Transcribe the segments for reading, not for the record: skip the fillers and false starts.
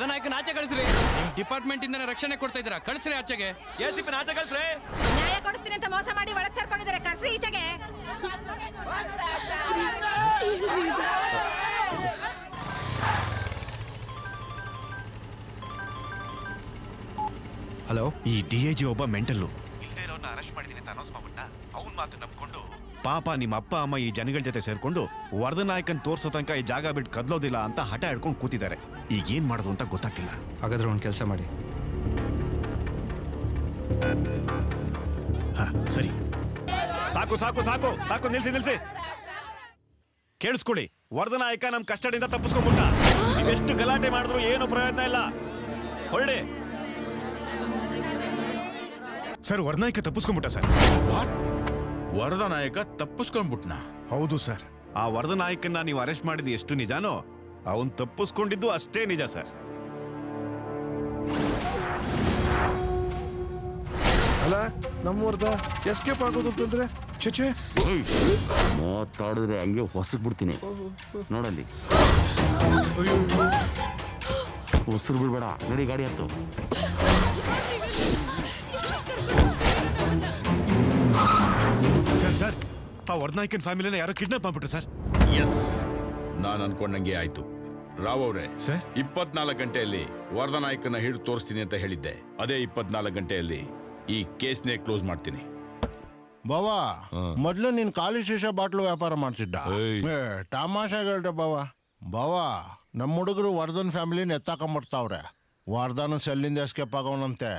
ವರದನಾಯಕನ ಆಚೆ ಕಳಿಸ್ರಿ. ನಿಮ್ ಡಿಪಾರ್ಟ್ಮೆಂಟ್ ಇಂದ ರಕ್ಷಣೆ ಕೊಡ್ತಾ ಇದ್ದೀರಾ, ಕಳಿಸ್ರಿ ಆಚೆಗೆ. ಎಸಿಪಿ ಆಚೆ ಕಳಿಸ್ರಿ. ನ್ಯಾಯ ಕೊಡಿಸ್ತೀನಿ ಅಂತ ಮೋಸ ಮಾಡಿ ಒಳಗ್ ಸೇರ್ಕೊಂಡಿದ್ದಾರೆ, ಕಳ್ಸಿ ಈಚೆಗೆ. ಹಲೋ, ಈ DIG ಒಬ್ಬ ಮೆಂಟಲ್ಲು. ಇಲ್ದೇ ಇರೋನ್ನ ಅರೆಸ್ಟ್ ಮಾಡಿದೀನಿ ಅಂತ ಅನೌನ್ಸ್ ಮಾಡ್ಬಿಟ್ಟ. ಅವನ್ ಮಾತು ನಂಬ್ಕೊಂಡು ಪಾಪ ನಿಮ್ಮ ಅಪ್ಪ ಅಮ್ಮ ಈ ಜನಗಳ ಜೊತೆ ಸೇರ್ಕೊಂಡು ವರದನಾಯಕನ್ ತೋರ್ಸೋ ತನಕ ಈ ಜಾಗ ಬಿಟ್ಟು ಕದ್ಲೋದಿಲ್ಲ ಅಂತ ಹಠ ಹಿಡ್ಕೊಂಡು ಕೂತಿದ್ದಾರೆ. ಈಗ ಏನ್ ಮಾಡೋದು ಅಂತ ಗೊತ್ತಾಗ್ತಿಲ್ಲ. ಹಾಗಾದ್ರೆ ಒಂದು ಕೆಲಸ ಮಾಡಿ. ಸರಿ, ಸಾಕು ಸಾಕು ಸಾಕು ಸಾಕು, ನಿಲ್ಸಿ. ಕೇಳಿಸ್ಕೊಳ್ಳಿ, ವರದನಾಯಕ ನಮ್ ಕಷ್ಟದಿಂದ ತಪ್ಪಿಸ್ಕೊಂಡ್ಬಿಟ್ಟ. ನೀವೆಷ್ಟು ಗಲಾಟೆ ಮಾಡಿದ್ರು ಏನು ಪ್ರಯೋಜನ ಇಲ್ಲ. ಹೊರಡಿ ಸರ್. ವರದನಾಯಕ ತಪ್ಪಿಸ್ಕೊಂಡ್ಬಿಟ್ಟ ಸರ್. ವರದನಾಯಕ ತಪ್ಪಿಸ್ಕೊಂಡ್ಬಿಟ್ನಾ? ಹೌದು ಸರ್. ಆ ವರದನಾಯಕನ್ನ ನೀವು ಅರೆಸ್ಟ್ ಮಾಡಿದ್ದು ಎಷ್ಟು ನಿಜಾನೋ ಅವನ್ ತಪ್ಪಿಸ್ಕೊಂಡಿದ್ದು ಅಷ್ಟೇ ನಿಜ ಸರ್. ಅಲ್ಲ, ನಮ್ಮೂರ್ದ ಎಸ್ಕೇಪ್ ಆಗೋದು ಅಂತಂದ್ರೆ ಚಚೆ ಮಾತಾಡಿದ್ರೆ ಹಂಗೆ ಹೊಸಕ್ ಬಿಡ್ತೀನಿ ನೋಡಲ್ಲಿ. ಹೊಸರು ಬಿಡ್ಬೇಡ, ನಡಿ ಗಾಡಿ ಹತ್ತು. ಸರ್, ಆ ವರದನಾಯಕನ್ ಫ್ಯಾಮಿಲಿನ ಯಾರೋ ಕಿಡ್ನಾಪ್ ಮಾಡ್ಬಿಟ್ರು ಸರ್. ಎಸ್, ನಾನು ಅನ್ಕೊಂಡಂಗೆ ಆಯ್ತು. ರಾವ್ ಅವ್ರೆ, ಸರ್ 24 ಗಂಟೆಯಲ್ಲಿ ವರದನಾಯಕನ ಹಿಡಿದು ತೋರಿಸ್ತೀನಿ ಅಂತ ಹೇಳಿದ್ದೆ. ಅದೇ 24 ಗಂಟೆಯಲ್ಲಿ ಈ ಕೇಸ್ನೇ ಕ್ಲೋಸ್ ಮಾಡ್ತೀನಿ. ಬಾವಾ, ಮೊದ್ಲು ನೀನ್ ಖಾಲಿ ಶೀಶಾ ಬಾಟ್ಲು ವ್ಯಾಪಾರ ಮಾಡ್ತಿದ್ದ. ತಮಾಷೆಗೆ ಹೇಳ್ದೆ ಬಾವಾ, ನಮ್ಮ ಹುಡುಗರು ವರ್ಧನ್ ಫ್ಯಾಮಿಲಿನ ಎತ್ತಾಕೊಂಬರ್ತಾವ್ರೆ. ವರ್ಧನ್ ಸೆಲ್ಲಿಂದ ಎಸ್ಕೇಪ್ ಆಗೋನಂತೆ.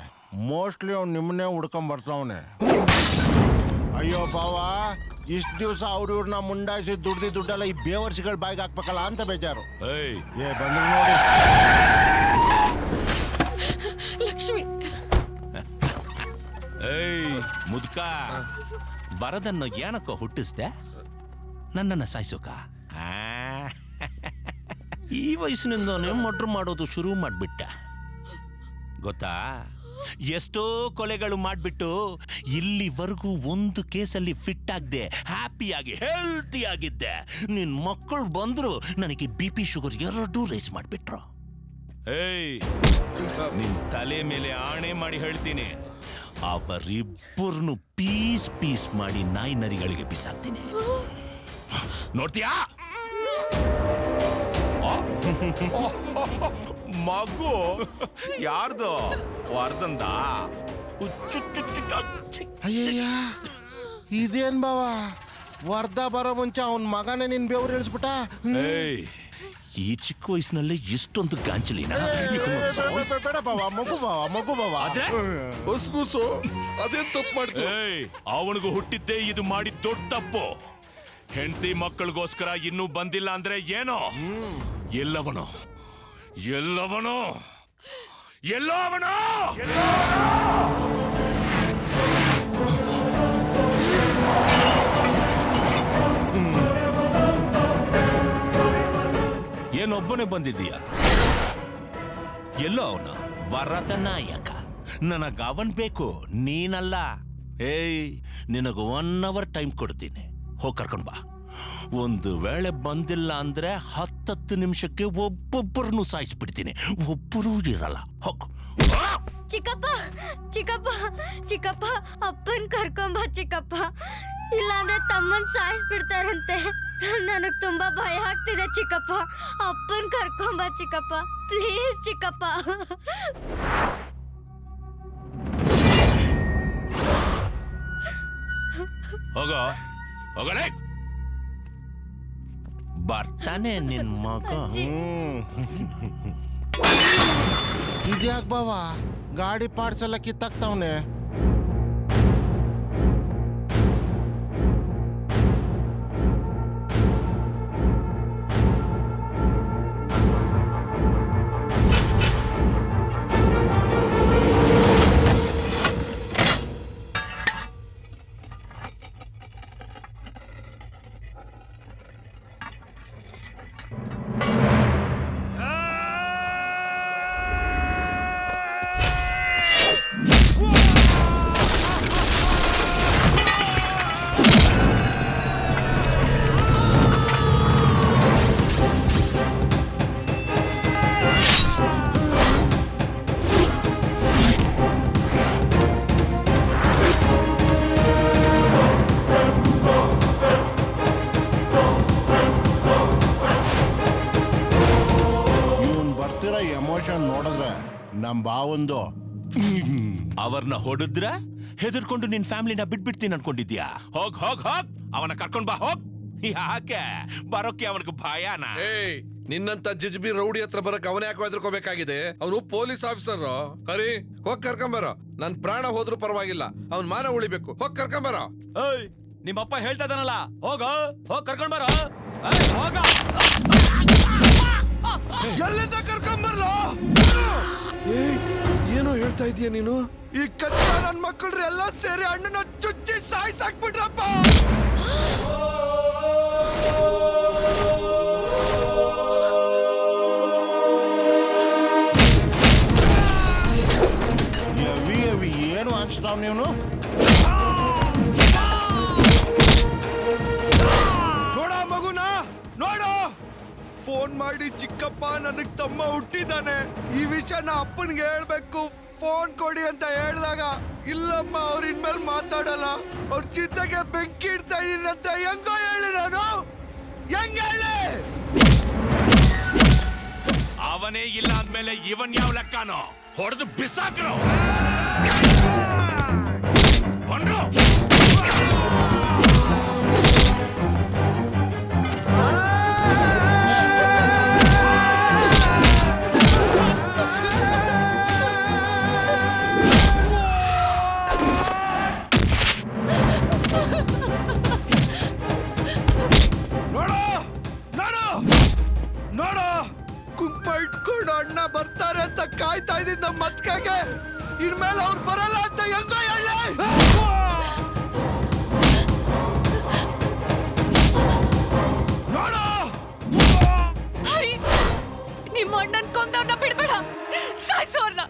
ಮೋಸ್ಟ್ಲಿ ಅವ್ನು ನಿಮ್ಮನ್ನೇ ಹುಡ್ಕೊಂಬರ್ತಾವನೆ. ಅಯ್ಯೋ ಬಾವಾ, ಇಷ್ಟು ದಿವಸ ಇವ್ರನ್ನ ಮುಂಡಾಯಿಸಿ ದುಡ್ಡೆಲ್ಲ ಈ ಬೇವರ್ಸಿಗಳ ಬಾಯಿಗೆ ಹಾಕ್ಬೇಕಲ್ಲ ಅಂತ ಬೇಜಾರು. ಬಂದ್ರು ನೋಡಿ. ಲಕ್ಷ್ಮಿ, ಮುದ್ಕ ಬರದನ್ನು ಏನಕ್ಕೋ ಹುಟ್ಟಿಸ್ದೆ? ನನ್ನನ್ನು ಸಾಯಿಸೋಕ? ಈ ವಯಸ್ಸಿನಿಂದನೇ ಮರ್ಡರ್ ಮಾಡೋದು ಶುರು ಮಾಡ್ಬಿಟ್ಟ ಗೊತ್ತಾ? ಎಷ್ಟೋ ಕೊಲೆಗಳು ಮಾಡ್ಬಿಟ್ಟು ಇಲ್ಲಿವರೆಗೂ ಒಂದು ಕೇಸಲ್ಲಿ ಫಿಟ್ ಆಗದೆ ಹ್ಯಾಪಿಯಾಗಿ ಹೆಲ್ತಿ ಆಗಿದ್ದೆ. ನಿನ್ ಮಕ್ಕಳು ಬಂದ್ರು ನನಗೆ BP ಶುಗರ್ ಎರಡೂ ರೈಸ್ ಮಾಡ್ಬಿಟ್ರು. ನಿನ್ ತಲೆ ಮೇಲೆ ಆಣೆ ಮಾಡಿ ಹೇಳ್ತೀನಿ, ಅವರಿಬ್ಬರನ್ನು ಪೀಸ್ ಮಾಡಿ ನಾಯಿ ನರಿಗಳಿಗೆ ಬಿಸಾಕ್ತೀನಿ. ನೋಡ್ತೀಯಾ? ಮಗು ಯಾರ್ದು? ವರ್ಧಂದ? ಅಯ್ಯಯ್ಯ, ಇದೇನ್ ಬಾವಾ, ವರ್ಧ ಬರೋ ಮುಂಚೆ ಅವನ್ ಮಗನೇ ನಿನ್ ಬೇವ್ರು ಇಳಿಸ್ಬಿಟ್ಟ. ಈ ಚಿಕ್ಕ ವಯಸ್ಸಿನಲ್ಲೇ ಇಷ್ಟೊಂದು ಗಾಂಚಲಿನ? ಬೇಡ ಬಾವಾ, ಮಗು ಬಾವಾ. ಅದೇನ್ ತಪ್ಪು ಮಾಡ್ತು? ಅವನಿಗೂ ಹುಟ್ಟಿದ್ದೇ ಇದು ಮಾಡಿ ದೊಡ್ಡ ತಪ್ಪು. ಹೆಂಡತಿ ಮಕ್ಕಳಿಗೋಸ್ಕರ ಇನ್ನೂ ಬಂದಿಲ್ಲ ಅಂದ್ರೆ ಏನೋ? ಎಲ್ಲವನೋ ಏನೊಬ್ಬನೇ ಬಂದಿದ್ದೀಯ? ಎಲ್ಲೋ ಅವನು ವರದನಾಯಕ. ನನಗವನ್ ಬೇಕು, ನೀನಲ್ಲ. ನಿನಗ 1 hour ಟೈಮ್ ಕೊಡ್ತೀನಿ, ಹೋಗಿ ಕರ್ಕೊಂಡ್ ಬಾ. ಒಂದು ವೇಳೆ ಬಂದಿಲ್ಲ ಅಂದ್ರೆ 10 ನಿಮಿಷಕ್ಕೆ ಒಬ್ಬೊಬ್ಬರನ್ನು ಸಾಯಿಸ್ಬಿಡ್ತೀನಿ, ಒಬ್ಬರೂ ಇರಲ್ಲ. ಹೋಗು. ಚಿಕ್ಕಪ್ಪ ಚಿಕ್ಕಪ್ಪ ಚಿಕ್ಕಪ್ಪ, ಅಪ್ಪನ್ ಕರ್ಕೊಂಬ ಚಿಕ್ಕಪ್ಪ, ಇಲ್ಲಾಂದ್ರೆ ತಮ್ಮನ್ ಸಾಯಿಸ್ಬಿಡ್ತಾರಂತೆ. ನನಗ್ ತುಂಬಾ ಭಯ ಆಗ್ತಿದೆ ಚಿಕ್ಕಪ್ಪ, ಅಪ್ಪನ್ ಕರ್ಕೊಂಬ ಚಿಕ್ಕಪ್ಪ, ಪ್ಲೀಸ್ ಚಿಕ್ಕಪ್ಪ. ಹೋಗಲೇ ಬರ್ತಾನೆ ನಿನ್ ಮಗ. ಇದ್ಯಾಕ್ ಬಾವಾ, ಗಾಡಿ ಪಾರ್ಟ್ಸ್ ಎಲ್ಲ ಕಿತ್ತಾಕ್ತಾವನೆ. ಎಮೋಷನ್ ನೋಡಿದ್ರೆ ನಮ್ ಬಾವಂದು ಅವರ್ನ ಹೊಡೆದ್ರ ಹೆದರ್ಕೊಂಡು ನಿನ್ ಫ್ಯಾಮಿಲಿನ ಬಿಟ್ಬಿಡ್ತೀನಿ ಅನ್ಕೊಂಡಿದ್ಯಾ? ಹೋಗ್ ಹೋಗ್ ಹೋಗ್ ಅವನ ಕರ್ಕೊಂಡ್ ಬಾ ಹೋಗ್. ಯಾಕೆ ಬರೋಕೆ ಅವನಿಗೆ ಭಯನಾ? ಏಯ್ ನಿನ್ನಂತ ಜಿಜ್ಬಿ ರೌಡಿ ಹತ್ರ ಬರಕ್ ಅವನೇ ಯಾಕೋ ಹೆದರ್ಕೋಬೇಕಾಗಿದೆ? ಅವನು ಪೊಲೀಸ್ ಆಫೀಸರ್. ಹರಿ ಹೋಗ್ ಕರ್ಕೊಂಬರ. ನನ್ ಪ್ರಾಣ ಹೋದ್ರೂ ಪರವಾಗಿಲ್ಲ, ಅವ್ನ್ ಮಾನ ಉಳಿಬೇಕು. ಹೋಗ್ ಕರ್ಕೊಂಬರ. ಏಯ್ ನಿಮ್ಮಪ್ಪ ಹೇಳ್ತಾ ಇದಾನಲ್ಲ, ಹೋಗ ಹೋಗ್ ಕರ್ಕೊಂಡ್ ಬರ. ಹೋಗ ಎಲ್ಲಿಂದ ಕರ್ಕೊಂಬರ್ಲ? ಏನು ಹೇಳ್ತಾ ಇದೀಯ ನೀನು? ಈ ಕಚ್ಚ ನನ್ ಮಕ್ಕಳ್ರು ಎಲ್ಲ ಸೇರಿ ಅಣ್ಣನ ಚುಚ್ಚಿ ಸಾಯ್ಸಾಕ್ಬಿಟ್ರಪ್ಪ. ಏನು ಅನ್ಸ್ತಾವ್ ನೀನು? ನೋಡ ಮಗುನ ನೋಡು. ಫೋನ್ ಮಾಡಿ ಚಿಕ್ಕಪ್ಪ ನನಗ್ ತಮ್ಮ ಹುಟ್ಟಿದ್ದಾನೆ, ಈ ವಿಷಯನ ಅಪ್ಪನ್ಗೆ ಹೇಳ್ಬೇಕು, ಫೋನ್ ಕೊಡಿ ಅಂತ ಹೇಳಿದಾಗ ಇಲ್ಲಮ್ಮ ಅವ್ರ ಇನ್ಮೇಲೆ ಮಾತಾಡಲ್ಲ, ಅವ್ರ ಚಿಂತೆಗೆ ಬೆಂಕಿ ಇಡ್ತಾ ಇದೀನಿ ಅಂತ ಹೆಂಗೋ ಹೇಳಿ ನಾನು? ಹೆಂಗ ಹೇಳಿ? ಅವನೇ ಇಲ್ಲ ಅಂದ್ಮೇಲೆ ಇವನ್ ಯಾವ ಲೆಕ್ಕನೋ? ಹೊಡೆದು ಬಿಸಾಕ್ರು. ಬಂದ್ರು. ಅಣ್ಣ ಬರ್ತಾರೆ ಅಂತ ಕಾಯ್ತಾ ಇದ್ದಿದ್ದ ನಮ್ಮ ಮತ್ಕಗೆ ಇನ್ಮೇಲೆ ಅವ್ರು ಬರಲ್ಲ ಅಂತ ಹೆಂಗೋ ಹೇಳಿ? ನೋಡು, ನಿಮ್ಮ ಅಣ್ಣನ್ ಕೊಂದವ್ರನ್ನ ಬಿಡ್ಬೇಡ, ಸಾಯ್ಸೋರ್ನ.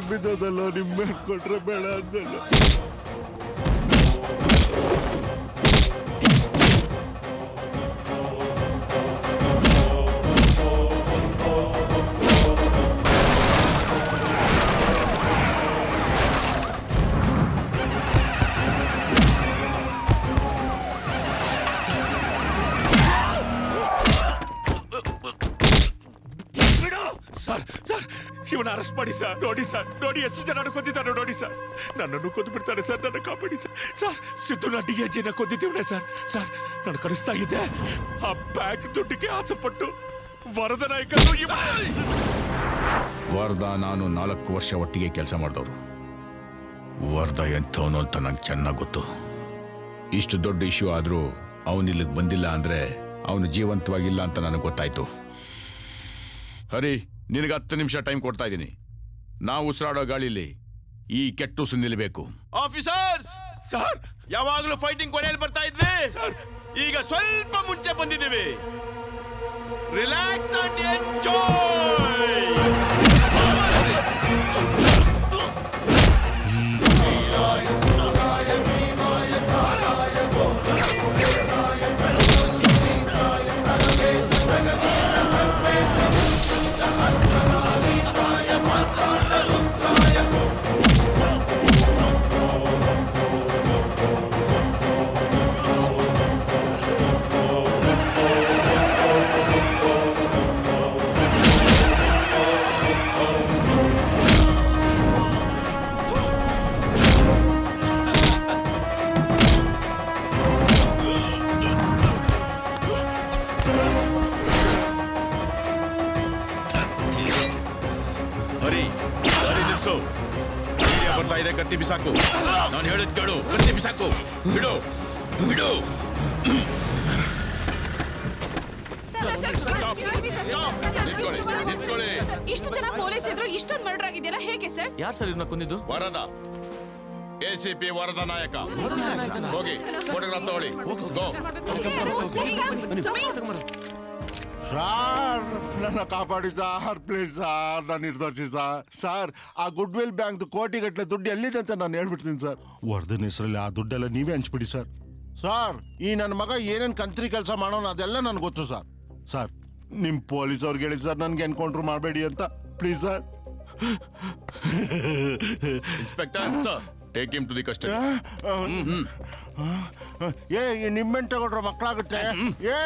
ಬಿದ್ದೋದಲ್ಲ ನಿಮ್ಮೆ ಕೊಟ್ರೆ ಬೇಡ ಅಂದಲ್ಲ. ಸರ್ ಸರ್ ಇವನ ಅರೆಸ್ಟ್ ಮಾಡಿ ಸರ್. ನೋಡಿ ಸರ್, ನೋಡಿ ಎಷ್ಟು ಜನ ಕೊಂದಿದ್ದಾನೆ ನೋಡಿ ಸರ್. ನನ್ನನ್ನು ಕೊಂದು ಬಿಡ್ತಾನೆ ಸರ್, ನನ್ನ ಕಾಪಾಡಿ ಸರ್. ಸರ್ ಸಿದ್ದುನ DIGನ ಕೊಂದಿದ್ದೀವನೆ ಸರ್. ಸರ್ ನಾನು ಕಳಿಸ್ತಾ ಇದ್ದೆ, ಆ ಬ್ಯಾಂಕ್ ದುಡ್ಡಿಗೆ ಆಸೆಪಟ್ಟು ವರದ ನಾಯಕರು ವರದ ನಾನು 4 ವರ್ಷ ಒಟ್ಟಿಗೆ ಕೆಲಸ ಮಾಡಿದವರು. ವರದ ಎಂಥವನು ಅಂತ ನಂಗೆ ಚೆನ್ನಾಗಿ ಗೊತ್ತು. ಇಷ್ಟು ದೊಡ್ಡ ಇಶ್ಯೂ ಆದರೂ ಅವನು ಇಲ್ಲಿಗೆ ಬಂದಿಲ್ಲ ಅಂದರೆ ಅವನು ಜೀವಂತವಾಗಿಲ್ಲ ಅಂತ ನನಗೆ ಗೊತ್ತಾಯ್ತು. ಹರಿ, ನಿನಗೆ 10 ನಿಮಿಷ ಟೈಮ್ ಕೊಡ್ತಾ ಇದ್ದೀನಿ. ನಾವು ಉಸಿರಾಡೋ ಗಾಳಿಲಿ ಈ ಕೆಟ್ಟ ಉಸಿರು ನಿಲ್ಲಬೇಕು. ಆಫೀಸರ್ಸ್ ಸರ್, ಯಾವಾಗಲೂ ಫೈಟಿಂಗ್ ಕೊನೆಯಲ್ಲಿ ಬರ್ತಾ ಇದ್ವಿ ಸರ್, ಈಗ ಸ್ವಲ್ಪ ಮುಂಚೆ ಬಂದಿದ್ದೀವಿ. Relax and enjoy. ಬಿಸಾಕು ನಾನು ಹೇಳಿದ್ ಕೇಳು ಕತ್ತಿ ಬಿಸಾಕು ಬಿಡು ಬಿಡು ನಿಂತ್ಕೊಳ್ಳಿ. ಇಷ್ಟು ಜನ ಪೊಲೀಸ್ ಇದ್ರು ಇಷ್ಟೊಂದು ಮರ್ಡರ್ ಆಗಿದೆಯಲ್ಲ ಹೇಗೆ ಸರ್? ಯಾರು ಸರ್ ಇವ್ರನ್ನ ಕೊಂದಿದ್ದು? ವರದ ACP ವರದ ನಾಯಕ ಹೋಗಿ ಫೋಟೋಗ್ರಾಫ್ ತಗೊಳ್ಳಿ ಗೋ ಸಾರ್ ನನ್ನ ಕಾಪಾಡಿ ಸಾರ್ ಪ್ಲೀಸ್ ಸಾರ್ ನಾನು ನಿರ್ದೋಷಿ ಸರ್ ಆ ಗುಡ್ ವಿಲ್ ಬ್ಯಾಂಕ್ ಕೋಟಿಗಟ್ಟಲೆ ದುಡ್ಡು ಎಲ್ಲಿದೆ ಅಂತ ನಾನು ಹೇಳ್ಬಿಡ್ತೀನಿ ಸರ್. ವರ್ಧನ್ ಹೆಸರಲ್ಲಿ ಆ ದುಡ್ಡೆಲ್ಲ ನೀವೇ ಹಂಚ್ಬಿಡಿ ಸರ್. ಸರ್ ಈ ನನ್ನ ಮಗ ಏನೇನು ಕಂತ್ರಿ ಕೆಲಸ ಮಾಡೋಣ ಅದೆಲ್ಲ ನನಗೆ ಗೊತ್ತು ಸರ್. ಸರ್ ನಿಮ್ಮ ಪೊಲೀಸ್ ಅವ್ರಿಗೆ ಹೇಳಿ ಸರ್ ನನಗೆ ಎನ್ಕೌಂಟ್ರ್ ಮಾಡಬೇಡಿ ಅಂತ please sir. Inspector sir take him to the custody. ಏ ನಿಮ್ಮೆಂಟ್ ತಗೊಂಡ್ರೆ ಮಕ್ಕಳಾಗುತ್ತೆ. ಏ